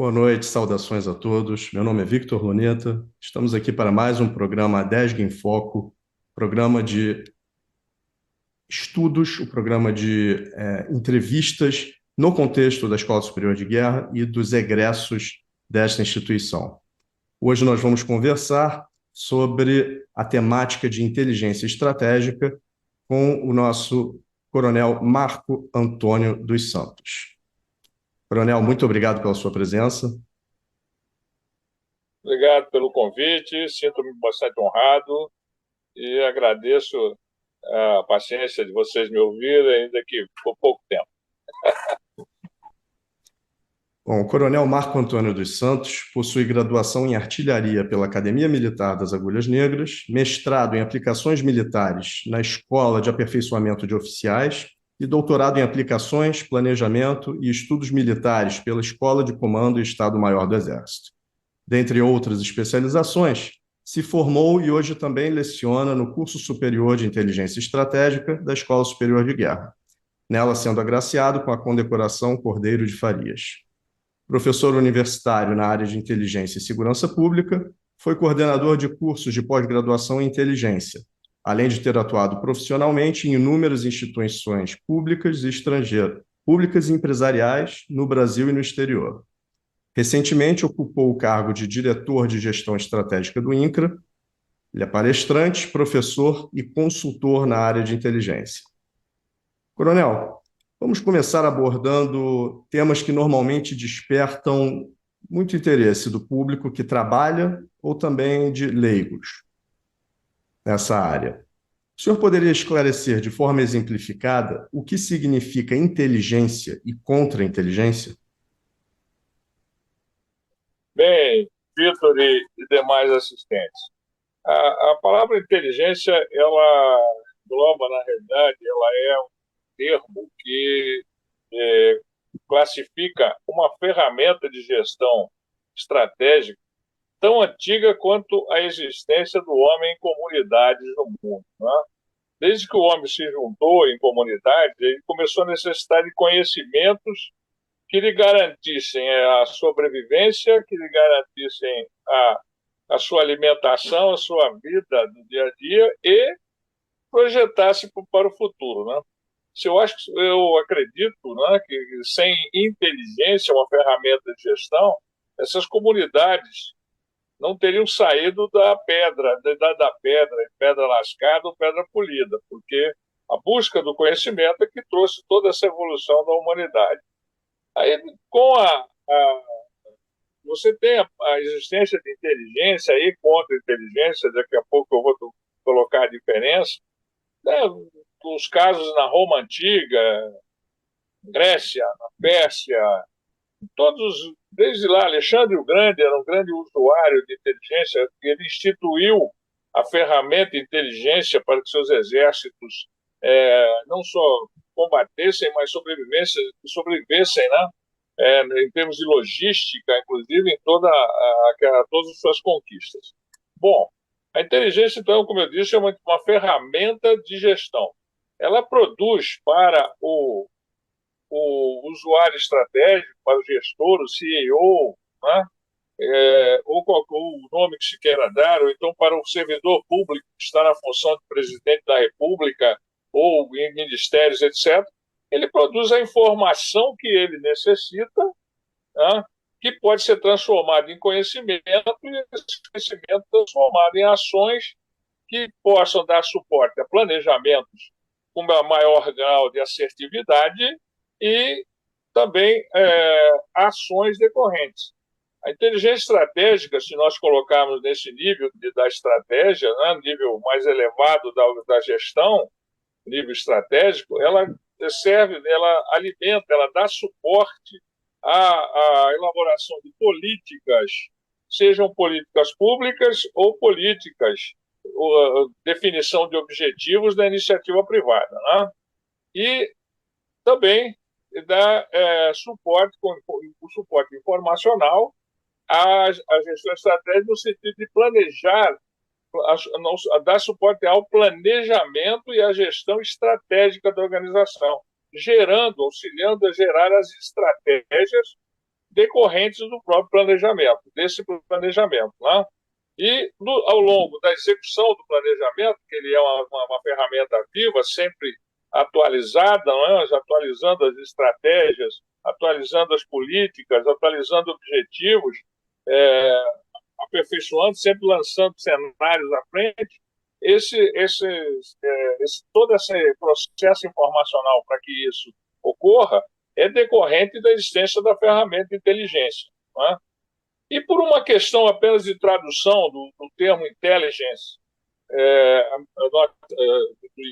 Boa noite, saudações a todos. Meu nome é Victor Luneta. Estamos aqui para mais um programa ADESG em Foco, programa de estudos, o programa de entrevistas no contexto da Escola Superior de Guerra e dos egressos desta instituição. Hoje nós vamos conversar sobre a temática de inteligência estratégica com o nosso Coronel Marco Antônio dos Santos. Coronel, muito obrigado pela sua presença. Obrigado pelo convite, sinto-me bastante honrado e agradeço a paciência de vocês me ouvirem, ainda que por pouco tempo. Bom, o Coronel Marco Antônio dos Santos possui graduação em artilharia pela Academia Militar das Agulhas Negras, mestrado em aplicações militares na Escola de Aperfeiçoamento de Oficiais e doutorado em aplicações, planejamento e estudos militares pela Escola de Comando e Estado-Maior do Exército. Dentre outras especializações, se formou e hoje também leciona no Curso Superior de Inteligência Estratégica da Escola Superior de Guerra, nela sendo agraciado com a condecoração Cordeiro de Farias. Professor universitário na área de inteligência e segurança pública, foi coordenador de cursos de pós-graduação em inteligência, além de ter atuado profissionalmente em inúmeras instituições públicas e estrangeiras, públicas e empresariais no Brasil e no exterior. Recentemente ocupou o cargo de diretor de gestão estratégica do INCRA. Ele é palestrante, professor e consultor na área de inteligência. Coronel, vamos começar abordando temas que normalmente despertam muito interesse do público que trabalha ou também de leigos nessa área. O senhor poderia esclarecer de forma exemplificada o que significa inteligência e contra-inteligência? Bem, Vitor e demais assistentes, a palavra inteligência, ela engloba, na realidade, ela é um termo que classifica uma ferramenta de gestão estratégica tão antiga quanto a existência do homem em comunidades no mundo, né? Desde que o homem se juntou em comunidade, ele começou a necessitar de conhecimentos que lhe garantissem a sobrevivência, que lhe garantissem a sua alimentação, a sua vida do dia a dia e projetasse para o futuro, né? Se eu acredito, né, que sem inteligência, uma ferramenta de gestão, essas comunidades não teriam saído da pedra, pedra lascada ou pedra polida, porque a busca do conhecimento é que trouxe toda essa evolução da humanidade. Aí, você tem a existência de inteligência e contra-inteligência, daqui a pouco eu vou colocar a diferença, né? Os casos na Roma Antiga, Grécia, na Pérsia, todos, desde lá, Alexandre o Grande era um grande usuário de inteligência, ele instituiu a ferramenta inteligência para que seus exércitos não só combatessem, mas sobrevivessem, né? Em termos de logística, inclusive, em todas as suas conquistas. Bom, a inteligência, então, como eu disse, é uma ferramenta de gestão. Ela produz para o usuário estratégico, para o gestor, o CEO, né? Ou o nome que se queira dar, ou então para o servidor público que está na função de presidente da República ou em ministérios, etc., ele produz a informação que ele necessita, né, que pode ser transformado em conhecimento e esse conhecimento transformado em ações que possam dar suporte a planejamentos com maior grau de assertividade e também ações decorrentes. A inteligência estratégica, se nós colocarmos nesse nível da estratégia, né, nível mais elevado da gestão, nível estratégico, ela serve, ela alimenta, ela dá suporte à elaboração de políticas, sejam políticas públicas ou políticas, ou definição de objetivos da iniciativa privada, né? E também dá suporte, o suporte informacional à gestão estratégica no sentido de planejar, dar suporte ao planejamento e à gestão estratégica da organização, auxiliando a gerar as estratégias decorrentes do próprio planejamento, desse planejamento, né? E ao longo da execução do planejamento, que ele é uma ferramenta viva, sempre atualizada, não é? Atualizando as estratégias, atualizando as políticas, atualizando objetivos, é, aperfeiçoando, sempre lançando cenários à frente. Todo esse processo informacional para que isso ocorra é decorrente da existência da ferramenta de inteligência. Não é? E por uma questão apenas de tradução do termo intelligence, do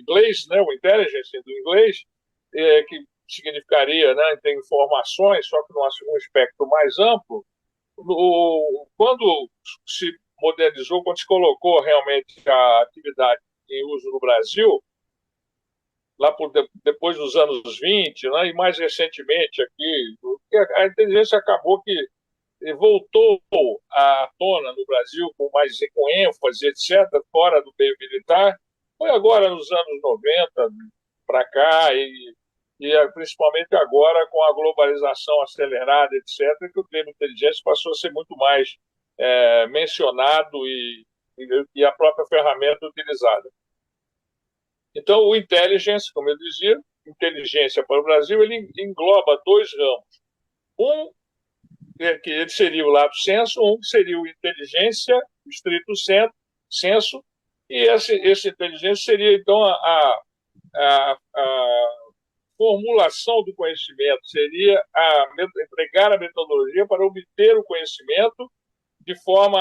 inglês, né, o intelligence do inglês, que significaria, né, ter informações, só que num espectro mais amplo, quando se modernizou, quando se colocou realmente a atividade em uso no Brasil, lá depois dos anos 20, né, e mais recentemente aqui, a inteligência acabou que voltou à tona no Brasil com ênfase, etc., fora do meio militar, foi agora nos anos 90 para cá, principalmente agora com a globalização acelerada, etc., que o termo inteligência passou a ser muito mais mencionado e a própria ferramenta utilizada. Então, o intelligence, como eu dizia, inteligência para o Brasil, ele engloba dois ramos. Um, que ele seria o lato sensu, um que seria o inteligência, estrito sensu, e esse inteligência seria, então, a formulação do conhecimento, seria empregar a metodologia para obter o conhecimento de forma,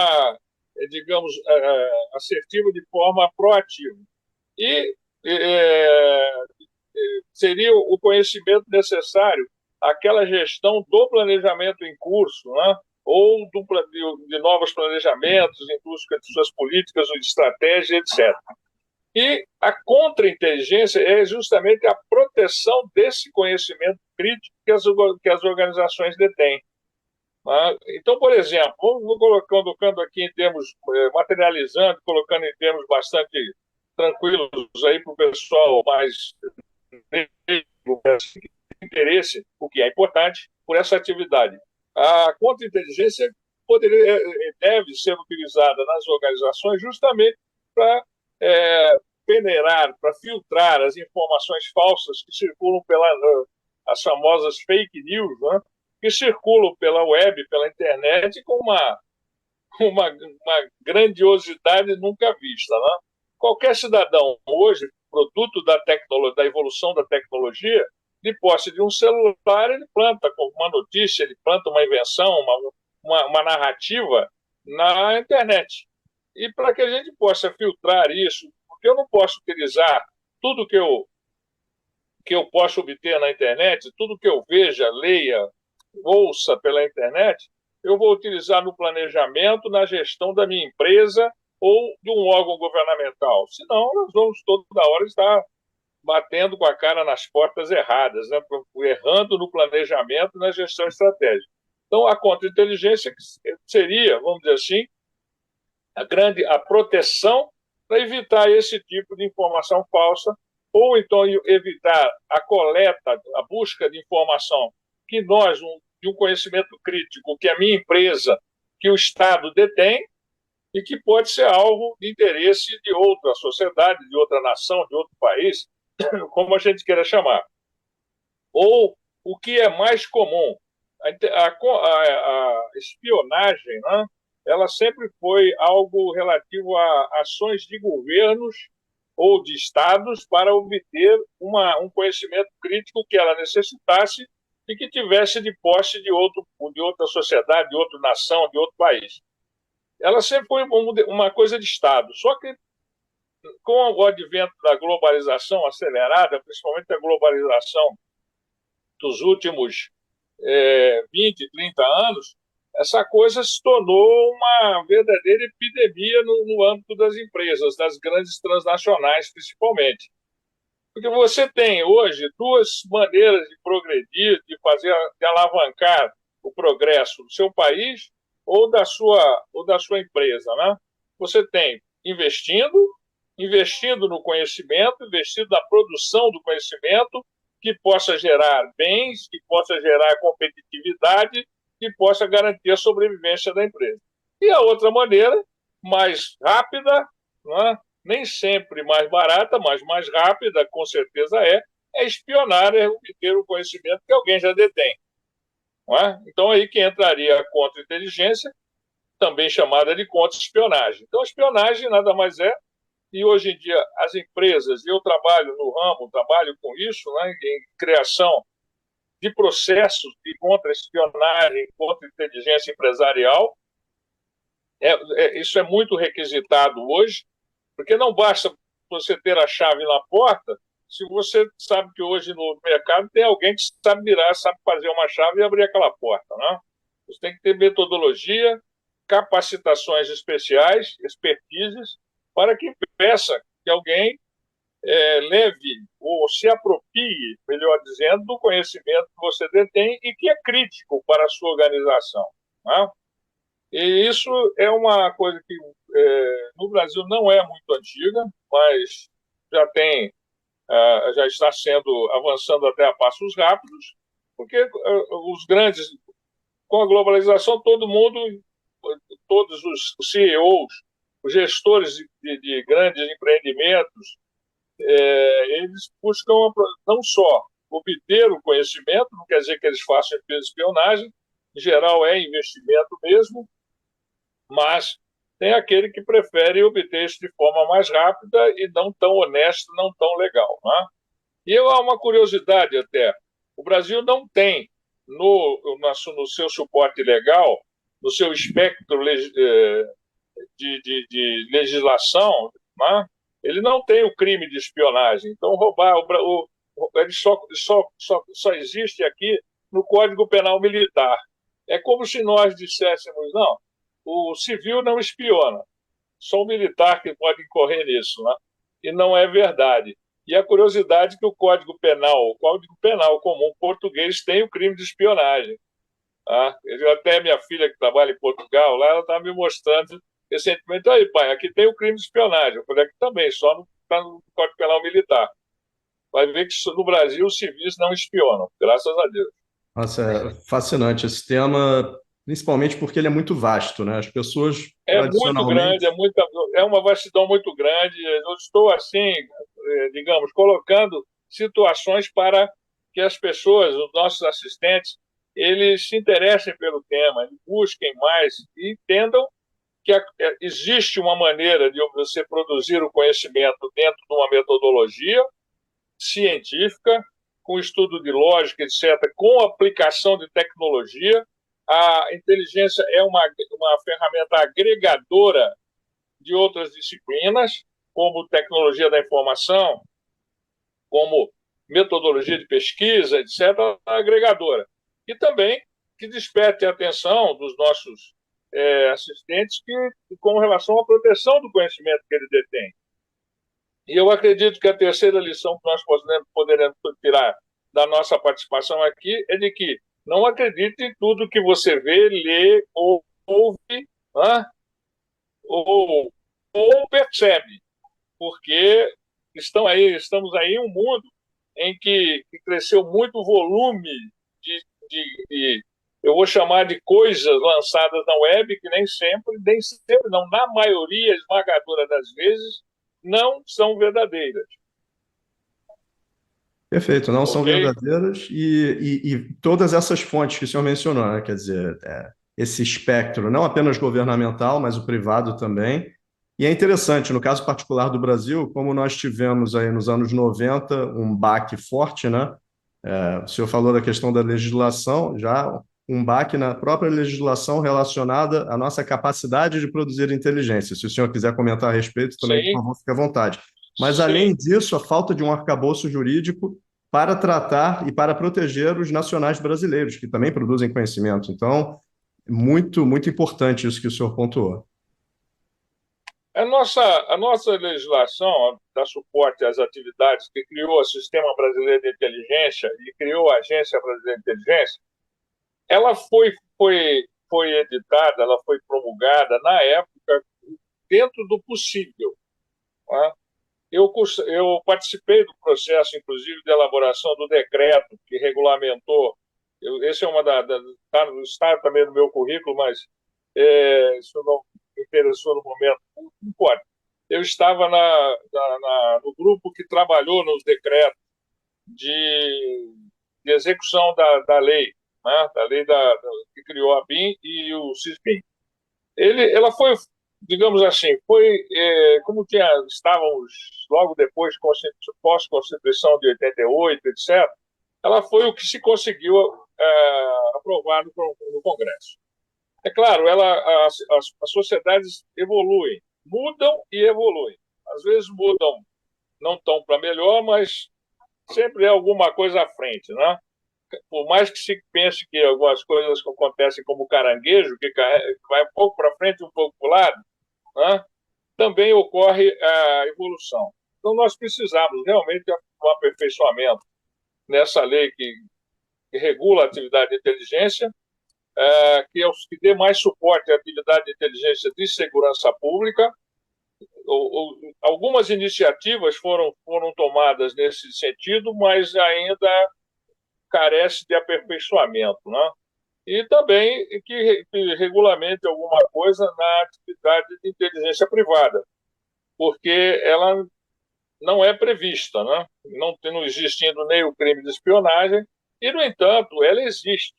digamos, assertiva, de forma proativa. E seria o conhecimento necessário àquela gestão do planejamento em curso, né? Ou de novos planejamentos, em curso com suas políticas ou de estratégia, etc. E a contra-inteligência é justamente a proteção desse conhecimento crítico que as organizações detêm. Então, por exemplo, vou colocando aqui em termos, materializando, colocando em termos bastante tranquilos aí para o pessoal mais interesse, o que é importante, por essa atividade. A contra-inteligência deve ser utilizada nas organizações justamente para peneirar, para filtrar as informações falsas que circulam as famosas fake news, né? Que circulam pela web, pela internet, com uma grandiosidade nunca vista. Né? Qualquer cidadão hoje, produto da evolução da tecnologia, de posse de um celular, ele planta uma notícia, ele planta uma invenção, uma narrativa na internet. E para que a gente possa filtrar isso, porque eu não posso utilizar tudo que eu posso obter na internet, tudo que eu veja, leia, ouça pela internet, eu vou utilizar no planejamento, na gestão da minha empresa ou de um órgão governamental. Senão, nós vamos toda hora estar batendo com a cara nas portas erradas, né? Errando no planejamento e na gestão estratégica. Então, a contra-inteligência seria, vamos dizer assim, a proteção para evitar esse tipo de informação falsa, ou então evitar a coleta, a busca de informação que nós, de um conhecimento crítico que a minha empresa, que o Estado detém, e que pode ser alvo de interesse de outra sociedade, de outra nação, de outro país, como a gente queira chamar. Ou o que é mais comum, a espionagem, né? Ela sempre foi algo relativo a ações de governos ou de estados para obter um conhecimento crítico que ela necessitasse e que tivesse de posse de outra sociedade, de outra nação, de outro país. Ela sempre foi uma coisa de Estado. Só que, com o advento da globalização acelerada, principalmente a globalização dos últimos 20, 30 anos, essa coisa se tornou uma verdadeira epidemia no âmbito das empresas, das grandes transnacionais, principalmente. Porque você tem hoje duas maneiras de progredir, de alavancar o progresso do seu país ou da sua empresa, né? Você tem investindo no conhecimento, investindo na produção do conhecimento que possa gerar bens, que possa gerar competitividade que possa garantir a sobrevivência da empresa. E a outra maneira, mais rápida, né? Nem sempre mais barata, mas mais rápida, com certeza é espionar, é obter o conhecimento que alguém já detém. Não é? Então, aí que entraria a contra-inteligência, também chamada de contra-espionagem. Então, a espionagem nada mais é, e hoje em dia as empresas, eu trabalho no ramo, trabalho com isso, né, em criação de processos de contra-espionagem, contra-inteligência empresarial. Isso é muito requisitado hoje, porque não basta você ter a chave na porta, se você sabe que hoje no mercado tem alguém que sabe virar, sabe fazer uma chave e abrir aquela porta, né? Você tem que ter metodologia, capacitações especiais, expertises, para que impeça que alguém leve ou se aproprie, melhor dizendo, do conhecimento que você detém e que é crítico para a sua organização, né? E isso é uma coisa que no Brasil não é muito antiga, mas já tem, já está sendo avançando até a passos rápidos, porque os grandes, com a globalização, todo mundo, todos os CEOs, os gestores de grandes empreendimentos, eles buscam não só obter o conhecimento, não quer dizer que eles façam espionagem, em geral é investimento mesmo, mas tem aquele que prefere obter isso de forma mais rápida e não tão honesta, não tão legal. Né? E há uma curiosidade até, o Brasil não tem no seu suporte legal, no seu espectro de legislação, né? Ele não tem o crime de espionagem. Então, roubar, ele só existe aqui no Código Penal Militar. É como se nós disséssemos, não, o civil não espiona, só o militar que pode incorrer nisso, né? E não é verdade. E a curiosidade é que o Código Penal comum português tem o crime de espionagem. Tá? Até minha filha, que trabalha em Portugal, lá ela estava me mostrando recentemente, aí, pai, aqui tem o crime de espionagem. Eu falei, aqui também, só não está no Código Penal Militar. Vai ver que no Brasil os civis não espionam, graças a Deus. Nossa, é fascinante esse tema, principalmente porque ele é muito vasto, né? As pessoas, É muito grande, tradicionalmente, é uma vastidão muito grande. Eu estou, assim, digamos, colocando situações para que as pessoas, os nossos assistentes, eles se interessem pelo tema, eles busquem mais e entendam que existe uma maneira de você produzir o conhecimento dentro de uma metodologia científica, com estudo de lógica, etc., com aplicação de tecnologia. A inteligência é uma ferramenta agregadora de outras disciplinas, como tecnologia da informação, como metodologia de pesquisa, etc., agregadora. E também que desperte a atenção dos nossos assistentes com relação à proteção do conhecimento que ele detém. E eu acredito que a terceira lição que nós poderemos tirar da nossa participação aqui é de que não acredite em tudo que você vê, lê, ouve, né? ou percebe, porque estamos aí em um mundo em que cresceu muito o volume de, eu vou chamar de coisas lançadas na web, que nem sempre não, na maioria esmagadora das vezes, não são verdadeiras. perfeito, não são Ok? verdadeiras e todas essas fontes que o senhor mencionou, né? Quer dizer, esse espectro, não apenas governamental, mas o privado também. E é interessante, no caso particular do Brasil, como nós tivemos aí nos anos 90 um baque forte, né? O senhor falou da questão da legislação, já um baque na própria legislação relacionada à nossa capacidade de produzir inteligência. Se o senhor quiser comentar a respeito, também, por Sim, favor, fique à vontade. Mas, sim. além disso, a falta de um arcabouço jurídico para tratar e para proteger os nacionais brasileiros, que também produzem conhecimento. Então, muito, muito importante isso que o senhor pontuou. A nossa legislação dá suporte às atividades que criou o Sistema Brasileiro de Inteligência e criou a Agência Brasileira de Inteligência. Ela foi editada, ela foi promulgada na época dentro do possível. Né? Eu participei do processo, inclusive, de elaboração do decreto que regulamentou esse é uma está também no meu currículo, mas isso não me interessou no momento, não importa. Eu estava no grupo que trabalhou nos decretos de execução da lei, né? Da lei que criou a BIM e o CISBIM. Ela foi, digamos assim, como estávamos logo depois, pós-Constituição de 88, etc., ela foi o que se conseguiu aprovar no Congresso. É claro, as sociedades evoluem, mudam e evoluem. Às vezes mudam, não tão para melhor, mas sempre é alguma coisa à frente, né? Por mais que se pense que algumas coisas acontecem como caranguejo, que vai um pouco para frente e um pouco para o lado, né? Também ocorre a evolução. Então, nós precisamos realmente de um aperfeiçoamento nessa lei que regula a atividade de inteligência, que dê mais suporte à atividade de inteligência de segurança pública. Algumas iniciativas foram tomadas nesse sentido, mas ainda carece de aperfeiçoamento, né? E também que regulamente alguma coisa na atividade de inteligência privada, porque ela não é prevista, né? Não existindo nem o crime de espionagem, e, no entanto, ela existe,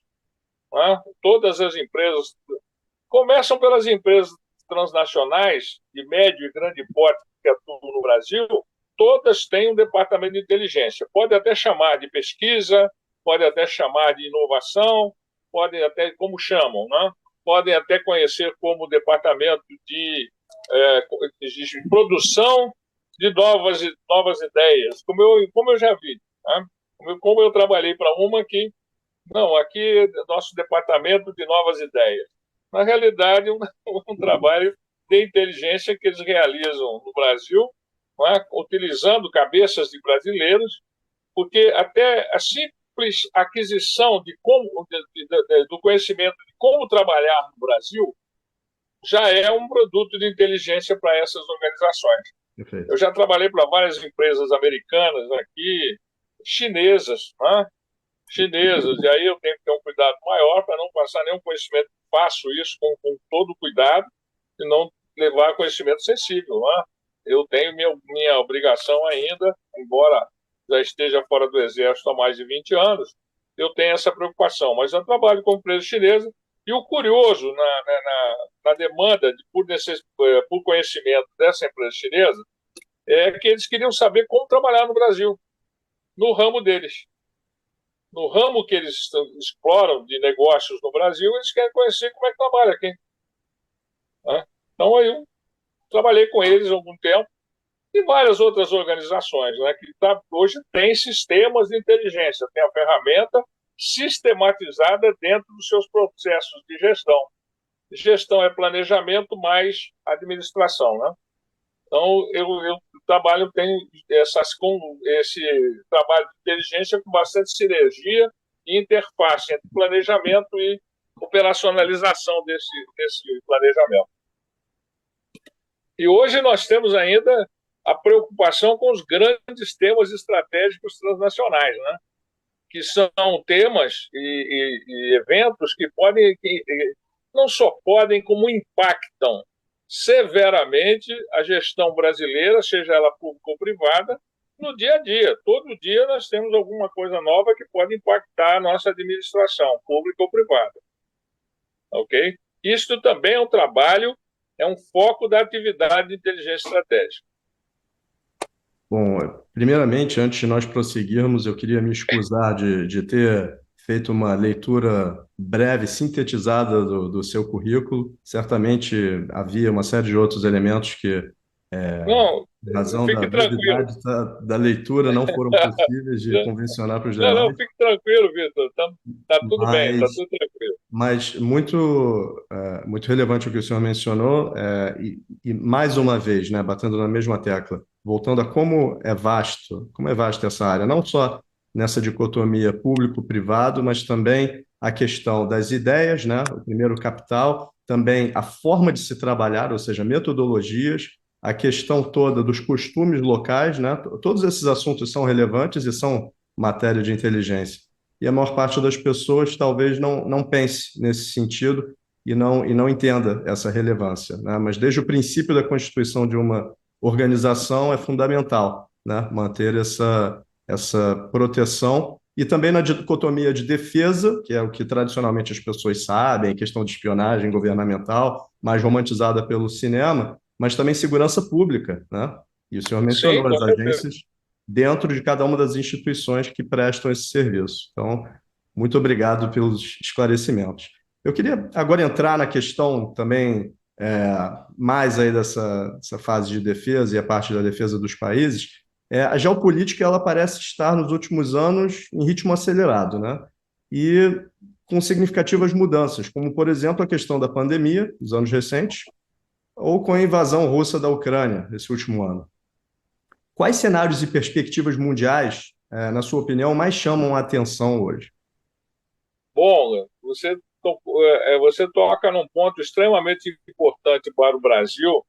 né? Todas as empresas, começam pelas empresas transnacionais, de médio e grande porte, que atuam no Brasil, todas têm um departamento de inteligência. Pode até chamar de pesquisa, pode até chamar de inovação, podem até, como chamam, né? Podem até conhecer como departamento de produção de novas ideias, como eu já vi, né? Como eu trabalhei para uma que, não, aqui é nosso departamento de novas ideias. Na realidade, um trabalho de inteligência que eles realizam no Brasil, né? Utilizando cabeças de brasileiros, porque até a simples aquisição do conhecimento de como trabalhar no Brasil já é um produto de inteligência para essas organizações. Perfeito. Eu já trabalhei para várias empresas americanas aqui, chinesas, né? E aí eu tenho que ter um cuidado maior para não passar nenhum conhecimento. Faço isso com todo cuidado e não levar conhecimento sensível, né? Eu tenho minha obrigação ainda, embora já esteja fora do Exército há mais de 20 anos, eu tenho essa preocupação. Mas eu trabalho com empresa chinesa e o curioso na demanda por conhecimento dessa empresa chinesa é que eles queriam saber como trabalhar no Brasil, no ramo deles. No ramo que eles exploram de negócios no Brasil, eles querem conhecer como é que trabalha aqui. Né? Então, eu trabalhei com eles há algum tempo e várias outras organizações, né, que hoje têm sistemas de inteligência, tem a ferramenta sistematizada dentro dos seus processos de gestão. Gestão é planejamento mais administração, né? Então, eu trabalho, tenho esse trabalho de inteligência com bastante sinergia e interface entre planejamento e operacionalização desse planejamento. E hoje nós temos ainda a preocupação com os grandes temas estratégicos transnacionais, né? Que são temas e eventos que não só podem, como impactam severamente a gestão brasileira, seja ela pública ou privada, no dia a dia. Todo dia nós temos alguma coisa nova que pode impactar a nossa administração, pública ou privada. Ok? Isto também é um trabalho, é um foco da atividade de inteligência estratégica. Bom, primeiramente, antes de nós prosseguirmos, eu queria me excusar de ter feito uma leitura breve, sintetizada do seu currículo. Certamente havia uma série de outros elementos que, Não, em razão da fique tranquilo. brevidade da leitura, não foram possíveis de convencionar para os demais. Fique tranquilo, Vitor. Tá tudo bem, tá Mas tudo tranquilo. Mas muito relevante o que o senhor mencionou, e mais uma vez, né, batendo na mesma tecla, voltando a como é vasta essa área, não só nessa dicotomia público-privado, mas também a questão das ideias, né, o primeiro capital, também a forma de se trabalhar, ou seja, metodologias, a questão toda dos costumes locais, né, todos esses assuntos são relevantes e são matéria de inteligência. e a maior parte das pessoas talvez não pense nesse sentido e não entenda essa relevância, né? Mas desde o princípio da constituição de uma organização é fundamental, né? Manter essa proteção e também na dicotomia de defesa, que é o que tradicionalmente as pessoas sabem, questão de espionagem governamental, mais romantizada pelo cinema, mas também segurança pública, né? E o senhor Sim, mencionou com as certeza. agências dentro de cada uma das instituições que prestam esse serviço. Então, muito obrigado pelos esclarecimentos. Eu queria agora entrar na questão também mais aí dessa fase de defesa e a parte da defesa dos países. A geopolítica ela parece estar nos últimos anos em ritmo acelerado, né? E com significativas mudanças, como por exemplo a questão da pandemia, dos anos recentes, ou com a invasão russa da Ucrânia esse último ano. Quais cenários e perspectivas mundiais, na sua opinião, mais chamam a atenção hoje? Bom, você toca num ponto extremamente importante para o Brasil,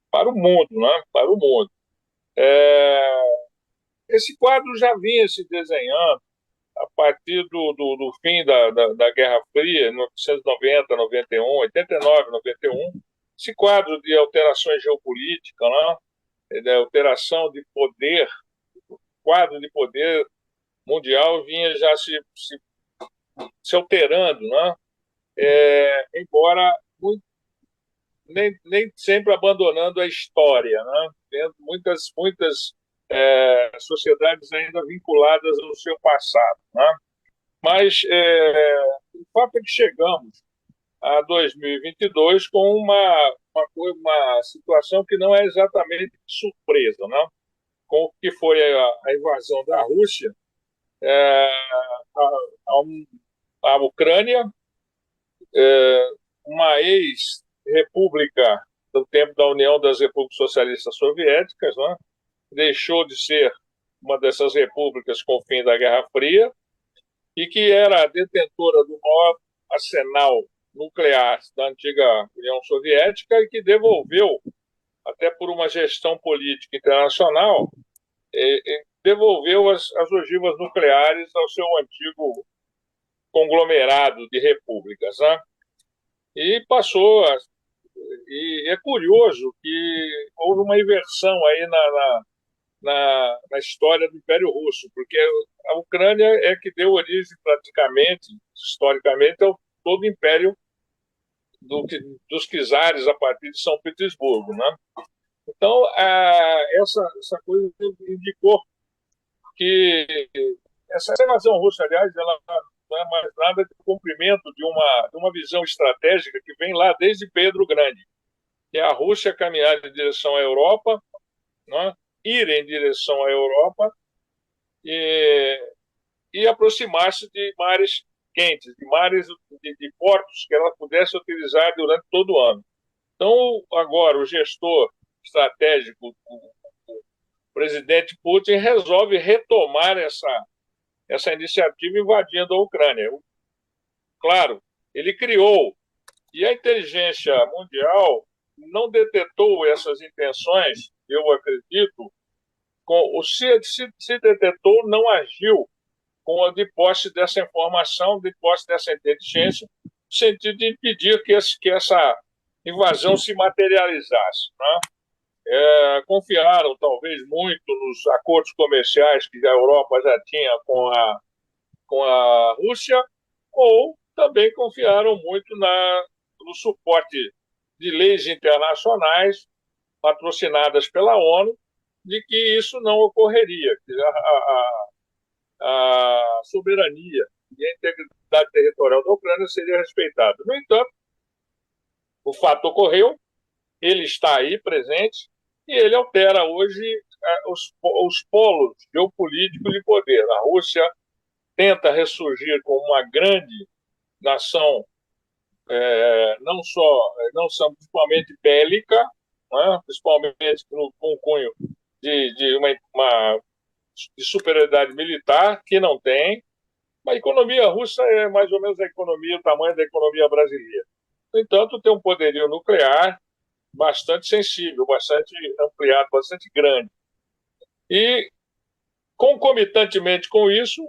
para o mundo, né? Para o mundo. Esse quadro já vinha se desenhando a partir do fim da Guerra Fria, 1990, 91, 89, 91. Esse quadro de alterações geopolíticas, né? De alteração de poder, quadro de poder mundial vinha já se alterando, né? Embora nem sempre abandonando a história, né? Tendo muitas sociedades ainda vinculadas ao seu passado, né? Mas o fato é que chegamos a 2022 com uma situação que não é exatamente surpresa, né? Com o que foi a invasão da Rússia à Ucrânia, uma ex-república do tempo da União das Repúblicas Socialistas Soviéticas, né? Deixou de ser uma dessas repúblicas com o fim da Guerra Fria e que era detentora do maior arsenal nuclear da antiga União Soviética e que devolveu, até por uma gestão política internacional, devolveu as ogivas nucleares ao seu antigo conglomerado de repúblicas, né? E e é curioso que houve uma inversão aí na história do Império Russo, porque a Ucrânia é que deu origem praticamente, historicamente, ao todo o Império dos czares a partir de São Petersburgo, né? Então, essa coisa indicou que essa invasão russa, aliás, ela não é mais nada que o cumprimento de uma visão estratégica que vem lá desde Pedro Grande, que é a Rússia caminhar em direção à Europa, né? Ir em direção à Europa e aproximar-se de mares quentes, de mares de portos que ela pudesse utilizar durante todo o ano. Então, agora, o gestor estratégico, o presidente Putin, resolve retomar essa iniciativa invadindo a Ucrânia. Claro, ele criou, e a inteligência mundial não detectou essas intenções, eu acredito, se detectou, não agiu com a de posse dessa informação, de posse dessa inteligência, no sentido de impedir que essa invasão se materializasse, né? Confiaram talvez muito nos acordos comerciais que a Europa já tinha com a Rússia, ou também confiaram muito no suporte de leis internacionais patrocinadas pela ONU, de que isso não ocorreria, que a soberania e a integridade territorial da Ucrânia seria respeitada. No entanto, o fato ocorreu, ele está aí presente e ele altera hoje os polos geopolíticos de poder. A Rússia tenta ressurgir como uma grande nação, não só principalmente bélica, né, principalmente com cunho de superioridade militar, que não tem. A economia russa é mais ou menos o tamanho da economia brasileira. No entanto, tem um poderio nuclear bastante sensível, bastante ampliado, bastante grande. E, concomitantemente com isso,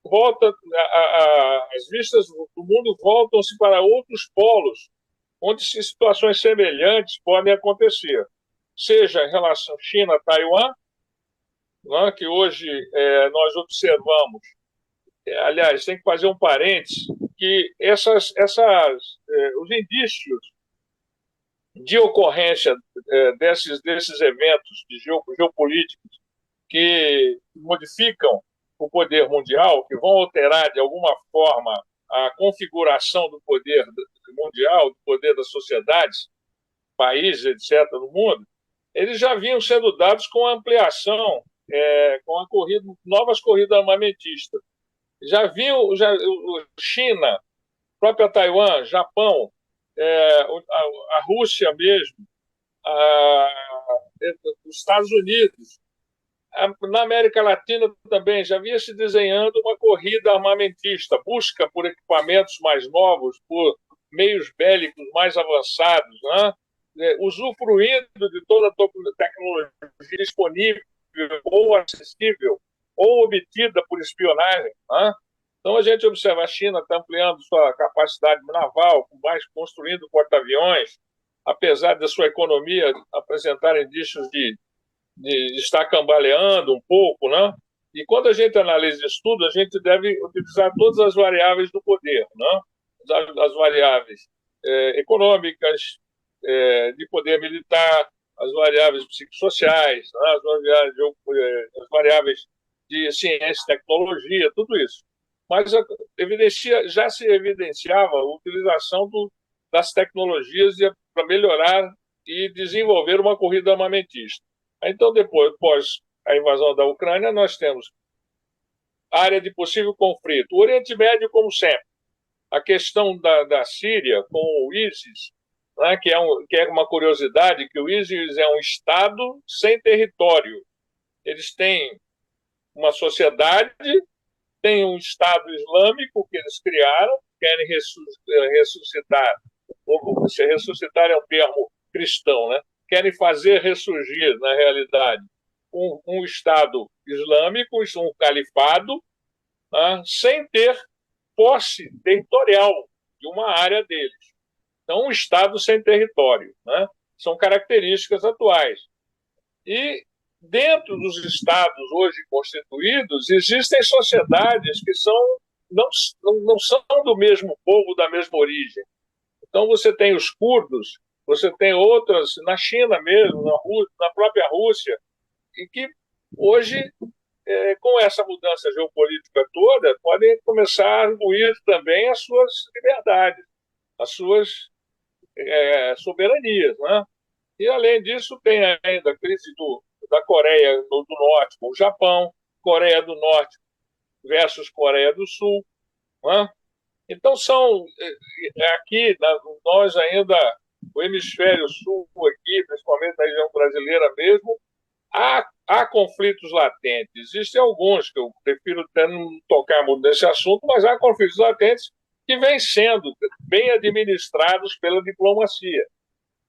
as vistas do mundo voltam-se para outros polos, onde situações semelhantes podem acontecer, seja em relação China-Taiwan, né, que hoje nós observamos. Aliás, tem que fazer um parênteses, que os indícios de ocorrência desses eventos geopolíticos que modificam o poder mundial, que vão alterar de alguma forma a configuração do poder mundial, do poder das sociedades, países, etc., no mundo, eles já vinham sendo dados com a ampliação, com a novas corridas armamentistas. Já vinham China, própria Taiwan, Japão, a Rússia mesmo, os Estados Unidos, na América Latina também já vinha se desenhando uma corrida armamentista, busca por equipamentos mais novos, por meios bélicos mais avançados, né? Usufruindo de toda a tecnologia disponível ou acessível ou obtida por espionagem, né? Então a gente observa a China está ampliando sua capacidade naval, construindo porta-aviões, apesar da sua economia apresentar indícios de estar cambaleando um pouco, né? E quando a gente analisa isso tudo, a gente deve utilizar todas as variáveis do poder, né? As variáveis econômicas, de poder militar, as variáveis psicossociais, né? As variáveis de ciência e tecnologia, tudo isso. Mas já se evidenciava a utilização das tecnologias para melhorar e desenvolver uma corrida armamentista. Então, após a invasão da Ucrânia, nós temos área de possível conflito. O Oriente Médio, como sempre. A questão da Síria com o ISIS, né, que é uma curiosidade, que o ISIS é um Estado sem território. Eles têm uma sociedade, têm um Estado Islâmico que eles criaram, querem ressuscitar, ou se ressuscitar é um termo cristão, né? Querem fazer ressurgir, na realidade, um Estado Islâmico, um califado, né, sem ter posse territorial de uma área deles. Então, um Estado sem território, né? São características atuais. E dentro dos Estados hoje constituídos, existem sociedades que não são do mesmo povo, da mesma origem. Então, você tem os curdos, você tem outras, na China mesmo, na própria Rússia, e que hoje, com essa mudança geopolítica toda, podem começar a arguir também as suas liberdades, as suas soberanias, né? E, além disso, tem ainda a crise da Coreia do Norte com o Japão, Coreia do Norte versus Coreia do Sul, né? Então, aqui, nós ainda, o hemisfério sul aqui, principalmente na região brasileira mesmo, há conflitos latentes. Existem alguns, que eu prefiro até não tocar muito nesse assunto, mas há conflitos latentes que vêm sendo bem administrados pela diplomacia,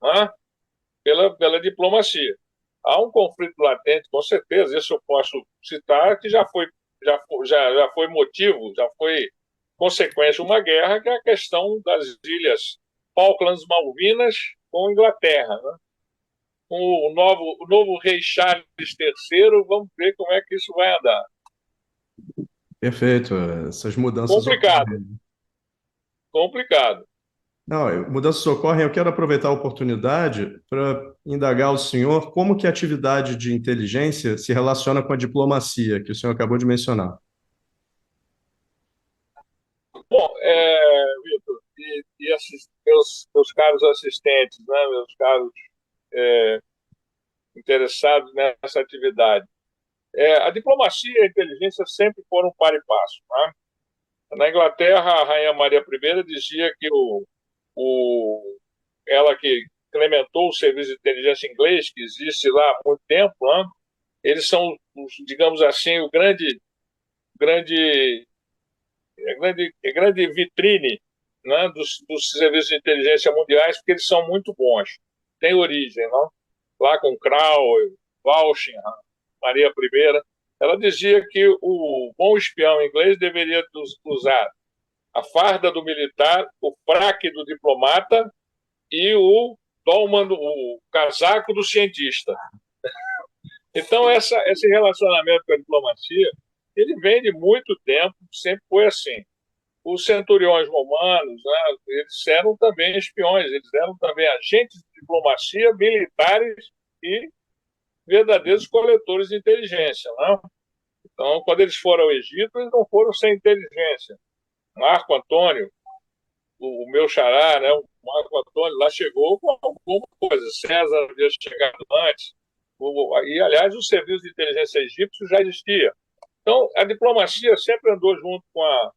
né? Pela diplomacia. Há um conflito latente, com certeza, isso eu posso citar, que já foi motivo, já foi consequência de uma guerra, que é a questão das ilhas Falklands, Malvinas, com a Inglaterra, né? Com o novo rei Charles III, vamos ver como é que isso vai andar. Perfeito. Essas mudanças Complicado. ocorrem. Complicado. Não, mudanças ocorrem. Eu quero aproveitar a oportunidade para indagar o senhor como que a atividade de inteligência se relaciona com a diplomacia, que o senhor acabou de mencionar. Bom, Vitor, e esses meus caros assistentes, né, meus caros interessados nessa atividade. A diplomacia e a inteligência sempre foram par e passo, né? Na Inglaterra, a Rainha Maria I dizia que ela que implementou o serviço de inteligência inglês, que existe lá há muito tempo, né? Eles são, digamos assim, grande vitrine, né, dos serviços de inteligência mundiais, porque eles são muito bons. Tem origem, não? Lá com Crowell, Walsingham, Maria I. Ela dizia que o bom espião inglês deveria usar a farda do militar, o fraque do diplomata e o dolman, o casaco do cientista. Então, esse relacionamento com a diplomacia, ele vem de muito tempo, sempre foi assim. Os centuriões romanos, né, eles eram também espiões, eles eram também agentes de diplomacia, militares e verdadeiros coletores de inteligência. Né? Então, quando eles foram ao Egito, eles não foram sem inteligência. Marco Antônio, o meu xará, né, o Marco Antônio, lá chegou com alguma coisa. César havia chegado antes. E, aliás, o serviço de inteligência egípcio já existia. Então, a diplomacia sempre andou junto com a,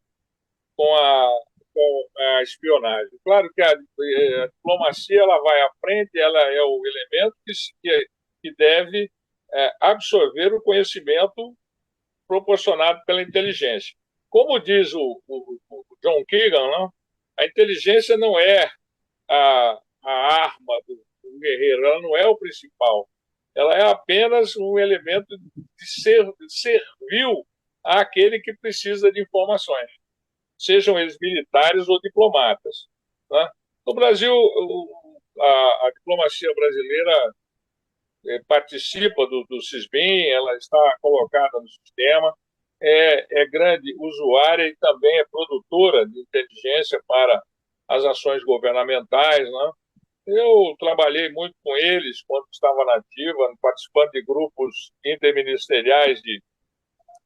com a espionagem. Claro que a diplomacia ela vai à frente, ela é o elemento que deve absorver o conhecimento proporcionado pela inteligência. Como diz o John Keegan, não? A inteligência não é a arma do guerreiro, ela não é o principal. Ela é apenas um elemento de servil àquele que precisa de informações, sejam eles militares ou diplomatas. Né? No Brasil, a diplomacia brasileira participa do SISBEM, ela está colocada no sistema, é grande usuária e também é produtora de inteligência para as ações governamentais. Né? Eu trabalhei muito com eles quando estava na ativa, participando de grupos interministeriais de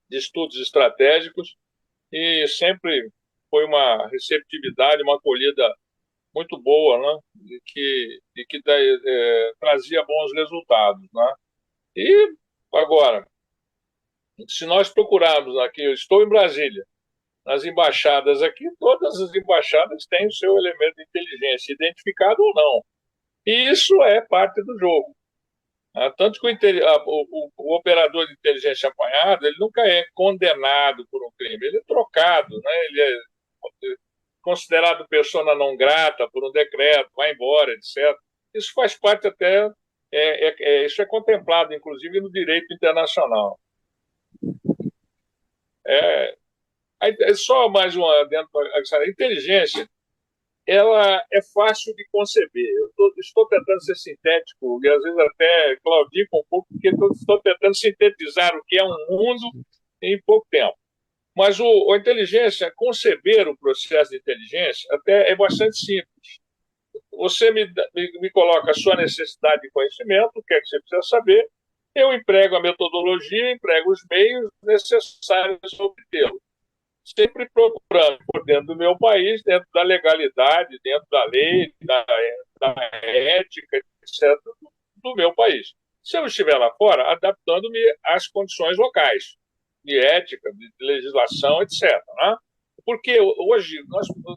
estudos estratégicos, e sempre foi uma receptividade, uma acolhida muito boa, né? E que trazia bons resultados. Né? E agora, se nós procurarmos aqui, eu estou em Brasília, nas embaixadas aqui, todas as embaixadas têm o seu elemento de inteligência, identificado ou não. E isso é parte do jogo. Tanto que o operador de inteligência apanhado, ele nunca é condenado por um crime, ele é trocado, né? Ele é considerado persona não grata por um decreto, vai embora, etc. Isso faz parte até, isso é contemplado, inclusive, no direito internacional. Só mais uma dentro da inteligência, ela é fácil de conceber. Eu estou tentando ser sintético e às vezes até claudico um pouco, porque estou tentando sintetizar o que é um mundo em pouco tempo. Mas a inteligência, conceber o processo de inteligência, até é bastante simples. Você me coloca a sua necessidade de conhecimento, o que é que você precisa saber, eu emprego a metodologia, emprego os meios necessários para obtê-lo. Sempre procurando por dentro do meu país, dentro da legalidade, dentro da lei, da ética, etc., do meu país. Se eu estiver lá fora, adaptando-me às condições locais, de ética, de legislação, etc. Né? Porque hoje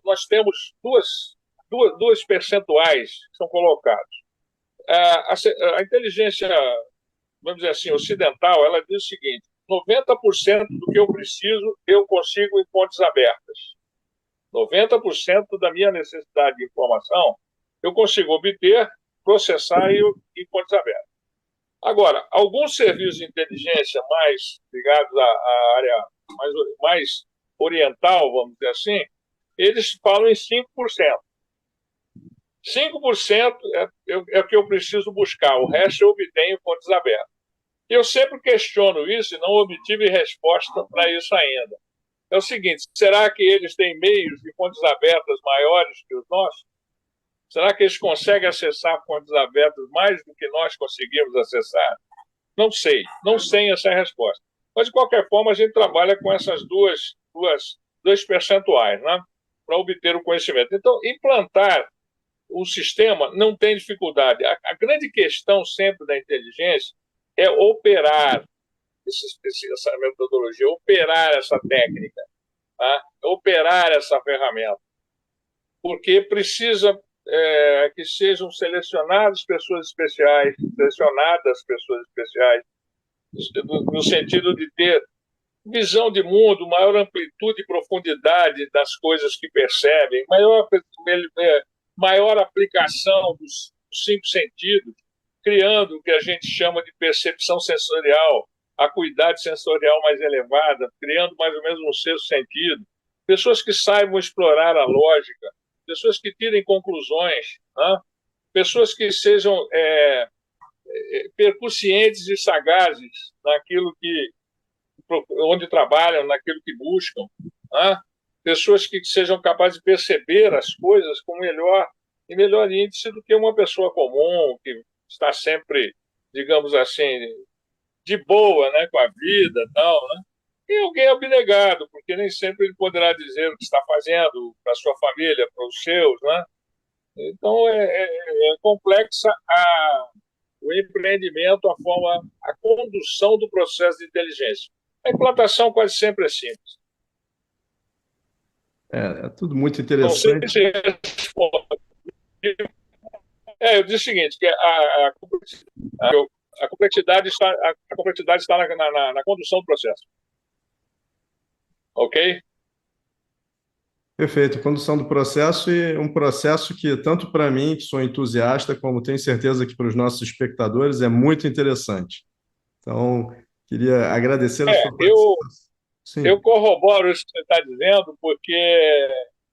nós temos duas percentuais que são colocados. A inteligência, vamos dizer assim, ocidental, ela diz o seguinte: 90% do que eu preciso, eu consigo em fontes abertas. 90% da minha necessidade de informação, eu consigo obter, processar em fontes abertas. Agora, alguns serviços de inteligência mais ligados à área mais oriental, vamos dizer assim, eles falam em 5%. 5% é o que eu preciso buscar, o resto eu obtenho em fontes abertas. Eu sempre questiono isso e não obtive resposta para isso ainda. É o seguinte: será que eles têm meios de fontes abertas maiores que os nossos? Será que eles conseguem acessar fontes abertas mais do que nós conseguimos acessar? Não sei essa resposta. Mas, de qualquer forma, a gente trabalha com essas dois percentuais, né, para obter o conhecimento. Então, implantar o sistema não tem dificuldade. A grande questão sempre da inteligência é operar essa metodologia, operar essa técnica, tá? Operar essa ferramenta. Porque precisa que sejam selecionadas pessoas especiais, no sentido de ter visão de mundo, maior amplitude e profundidade das coisas que percebem, maior aplicação dos 5 sentidos, criando o que a gente chama de percepção sensorial, acuidade sensorial mais elevada, criando mais ou menos um sexto sentido, pessoas que saibam explorar a lógica, pessoas que tirem conclusões, né? Pessoas que sejam percussientes e sagazes naquilo que onde trabalham, naquilo que buscam, né? Pessoas que sejam capazes de perceber as coisas com melhor índice do que uma pessoa comum que está sempre, digamos assim, de boa, né, com a vida e tal, né? E alguém abnegado, porque nem sempre ele poderá dizer o que está fazendo para a sua família, para os seus, né? Então, é complexa o empreendimento, a condução do processo de inteligência. A implantação quase sempre é simples. É tudo muito Não sei interessante. se responde. Eu disse o seguinte, que a complexidade está na condução do processo. Ok? Perfeito, condução do processo e um processo que, tanto para mim, que sou entusiasta, como tenho certeza que para os nossos espectadores, é muito interessante. Então, queria agradecer a sua participação. Eu Sim, corroboro isso que você está dizendo, porque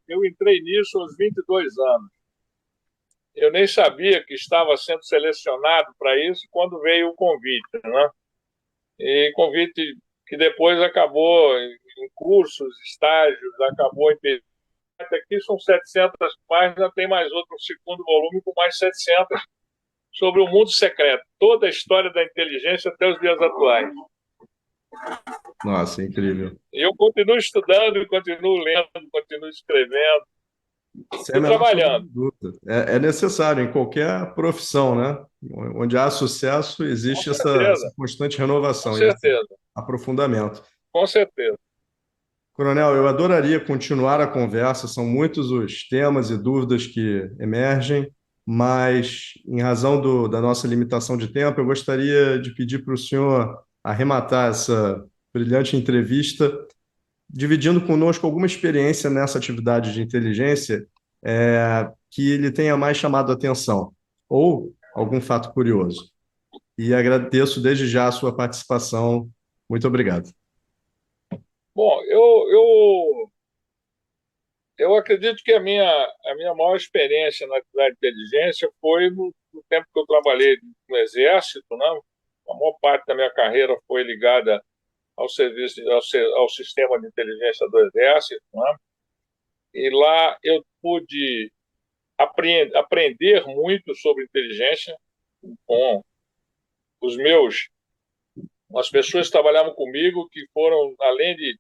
eu entrei nisso aos 22 anos. Eu nem sabia que estava sendo selecionado para isso quando veio o convite, né? E convite que depois acabou em cursos, estágios, acabou em aqui são 700 páginas, tem mais outro segundo volume com mais 700 sobre o mundo secreto, toda a história da inteligência até os dias atuais. nossa, incrível. E eu continuo estudando, continuo lendo, continuo escrevendo Sem a e menor sombra de trabalhando. dúvida. É necessário em qualquer profissão, né? Onde há sucesso, Com existe essa certeza, constante com renovação e esse certeza, aprofundamento. com certeza. Coronel, eu adoraria continuar a conversa, são muitos os temas e dúvidas que emergem, mas, em razão da nossa limitação de tempo, eu gostaria de pedir para o senhor arrematar essa brilhante entrevista, dividindo conosco alguma experiência nessa atividade de inteligência que lhe tenha mais chamado a atenção, ou algum fato curioso. E agradeço desde já a sua participação. Muito obrigado. Bom, eu acredito que a minha maior experiência na atividade de inteligência foi no tempo que eu trabalhei no Exército, né? A maior parte da minha carreira foi ligada ao serviço, ao sistema de inteligência do Exército, né? E lá eu pude aprender muito sobre inteligência com os meus, as pessoas que trabalhavam comigo, que foram, além de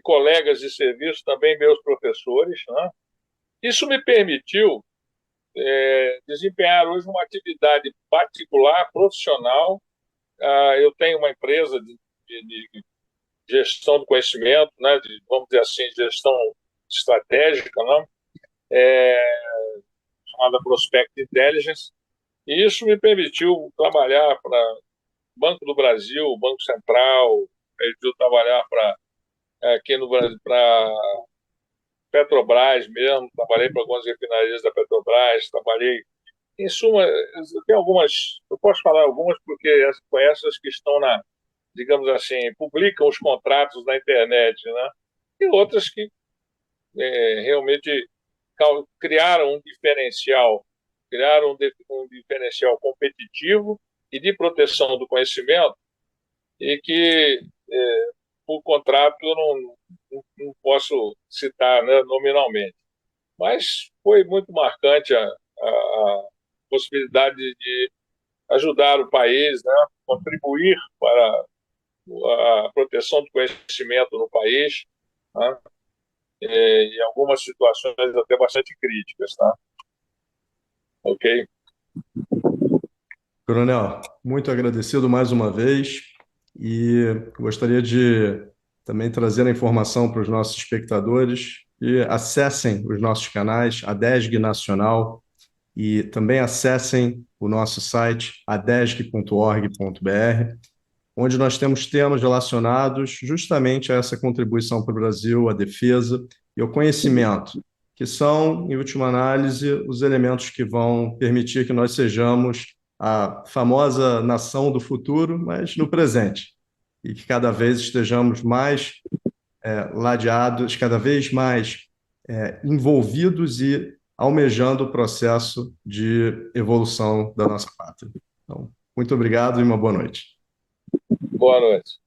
colegas de serviço, também meus professores, né? Isso me permitiu desempenhar hoje uma atividade particular, profissional. Eu tenho uma empresa de gestão do conhecimento, né? Vamos dizer assim, gestão estratégica, né? Chamada Prospect Intelligence, e isso me permitiu trabalhar para Banco do Brasil, Banco Central, permitiu trabalhar para aqui no Brasil, para Petrobras mesmo, trabalhei para algumas refinarias da Petrobras, trabalhei. Em suma, tem algumas, eu posso falar algumas porque com essas que estão digamos assim, publicam os contratos na internet, né? E outras que realmente criaram um diferencial competitivo e de proteção do conhecimento e que, por contrato, eu não posso citar, né, nominalmente. Mas foi muito marcante a possibilidade de ajudar o país, né, contribuir para a proteção do conhecimento no país, né, em algumas situações até bastante críticas, tá? Ok? Coronel, muito agradecido mais uma vez e gostaria de também trazer a informação para os nossos espectadores que acessem os nossos canais, a DESG Nacional, e também acessem o nosso site, adesg.org.br, onde nós temos temas relacionados justamente a essa contribuição para o Brasil, à defesa e ao conhecimento, que são, em última análise, os elementos que vão permitir que nós sejamos a famosa nação do futuro, mas no presente. e que cada vez estejamos mais ladeados, cada vez mais envolvidos e almejando o processo de evolução da nossa pátria. Então, muito obrigado e uma boa noite. Boa noite.